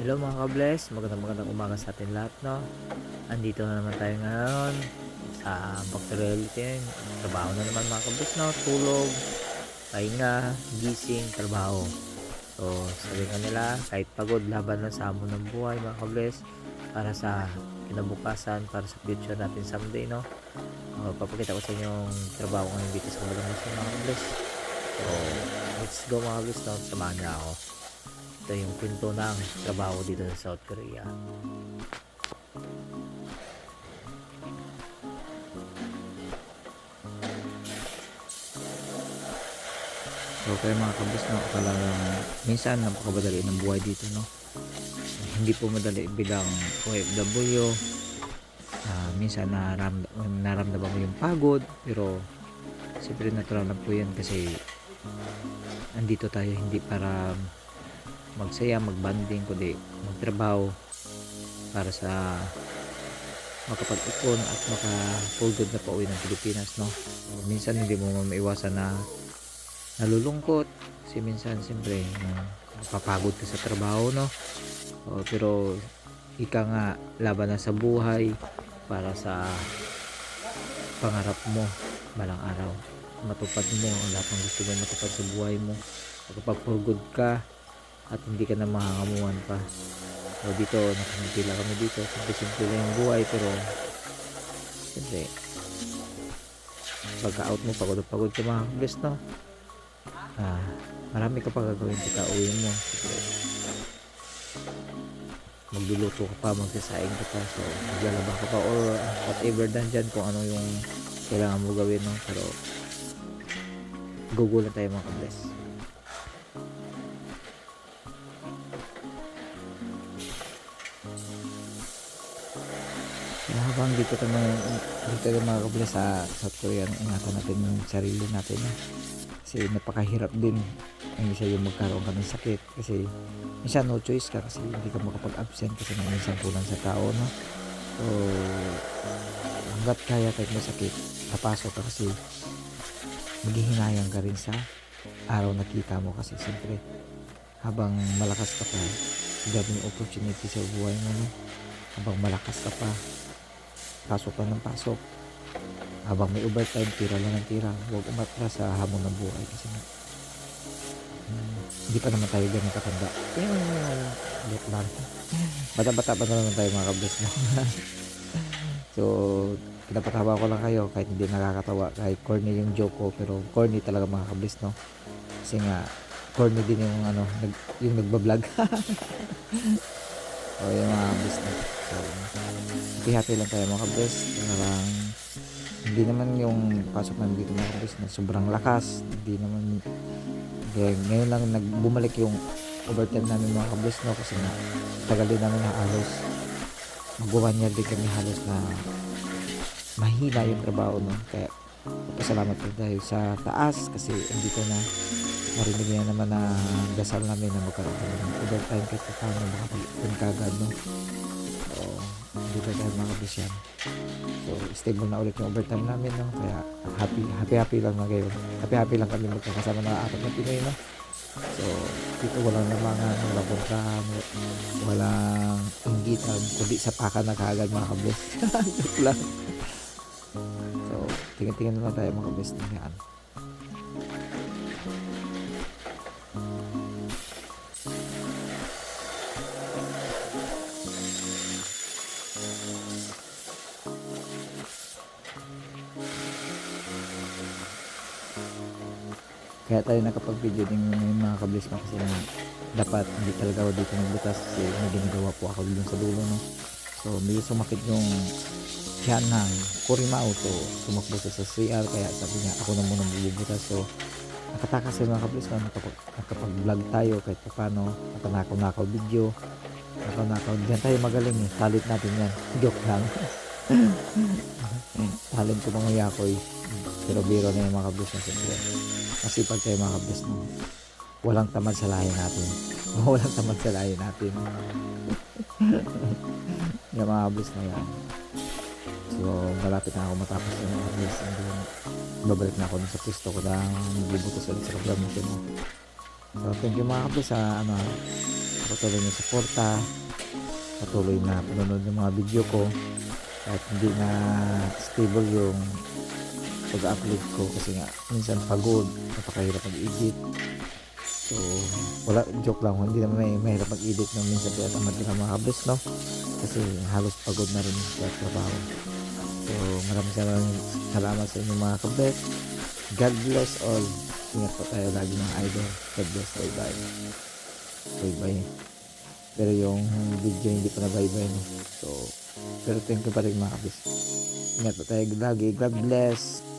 Hello mga ka-bless, magandang umaga sa atin lahat, no? Andito na naman tayo ngayon sa back to reality. Trabaho na naman mga ka-bless, no? Tulog, pahinga, gising, trabaho. So sabi nga nila, kahit pagod, laban lang sa hamon ng buhay mga ka-bless, para sa kinabukasan, para sa future natin someday, no? Papakita ko sa inyo yung trabaho ngayon dito sa Malungos mga ka-bless. So let's go mga ka-bless, no? Samahan niya ako. Ito yung pinto ng trabaho dito sa South Korea. So kaya mga kabus, no, talagang minsan napakabadali ng buhay dito, no? Hindi po madali bilang OFW. Minsan naramdaman mo yung pagod, pero siyempre natural lang po yan kasi andito tayo hindi para magsaya, magbanding, kundi magtrabaho para sa makapag-ipon at maka-full good na pauwi ng Pilipinas, no? Minsan hindi mo maiwasan na nalulungkot kasi minsan siyempre napapagod ka sa trabaho, no? Pero ika nga, laban na sa buhay para sa pangarap mo balang araw matupad mo ang lahat ng gusto mo matupad sa buhay mo, makapag-full good ka at hindi ka na mahangamuhan pa. So dito nakangipila kami dito, simple lang yung buhay, pero siyempre pagka out mo pagod ka mga best, no? Marami ka pa gagawin pagka uwi mo. Siyempre magluluto ka pa, magsasaing ka pa, so maglalaba ka pa or whatever dyan kung ano yung kailangan mo gawin, no? Pero gugulan tayo mga ka-bless. Habang dito tayo mga ka-bless sa South Korea, ingatan natin yung sarili natin, no? Kasi napakahirap din ang isa yung magkaroon ka ng sakit kasi minsan no choice ka kasi hindi ka makapag-absent kasi minsan kulang sa tao, no? So hanggat kaya kahit may sakit napasok ka kasi maghihinayang ka rin sa araw na kita mo kasi siyempre habang malakas ka pa daming opportunity sa buhay mo, no? Habang malakas ka pa pasok ka ng pasok, habang may overtime tira lang ng tira, huwag umatras sa hamon ng buhay kasi hindi pa naman tayo ganun katanda. Joke lang. Bata-bata pa naman tayo mga kabis, no? So pinapatawa ko lang kayo kahit hindi nakakatawa, kahit corny yung joke ko, pero corny talaga mga kabis, no? Kasi nga corny din yung yung nagbablog. O yung mga kabis, no? So happy lang tayo mga kabis. Parang hindi naman yung pasok namin dito mga kabis na sobrang lakas, hindi naman. Ngayon lang bumalik yung overtime namin mga kabis, no? Kasi na tagal din namin na halos mag-1 year din kami halos na mahina yung trabaho, no? Kaya pasalamat po tayo sa taas kasi andito na marinig niya naman na dasal namin na magkaroon kami ng overtime kahit paano makapag-ipon kagad, no? So dito tayo mga kabis yan. So stable na ulit yung overtime namin, no? Kaya happy lang na ngayon. Happy lang kami magkakasama na 4 na Pinoy, no? So dito walang lamangan, walang puntahan, walang inggitan, kundi sa paka na kaagad mga kabis. Joke lang. So tingin na lang tayo mga kabis na yan. Kaya tayo nakapag-video din yung mga kablis na kasi na dapat hindi talaga ako dito nagbutas kasi may ginagawa po ako dun sa dulo, no? So medyo sumakit yung tiyan ng Corimao, so tumakbo sa CR, kaya sabi niya ako na muna bubutas. So nakatakas yung mga kablis na nakapag-vlog tayo kahit paano, nakanakaw video, diyan tayo magaling eh, talent natin yan. Joke lang. Talent ko mga yakoy, pero biro na yung mga kablis na siyempre. Masipag tayo mga kablis, no? Walang tamad sa lahi natin. Walang tamad sa lahi natin. Yung mga kablis na yan. So malapit na ako matapos yung mga kablis, and then babalik na ako sa pwesto ko na magbubutas ulit sa program natin, no? So thank you mga kablis sa patuloy na suporta, patuloy na panonood ng mga video ko kahit hindi na stable yung pag-upload ko kasi nga minsan pagod, napakahirap mag-edit. So wala, joke lang, hindi naman mahirap mag-edit no, minsan kaya tamad ka mga kabis, no, kasi halos pagod na rin sa trabaho. So maraming salamat sa inyo mga kabis. God bless all. Ingat po tayo lagi mga idol. God bless. Bye bye. Bye bye. Pero yung video hindi pa na bye bye, no? So pero thank you pa rin mga kabis. Ingat po tayo lagi. God bless.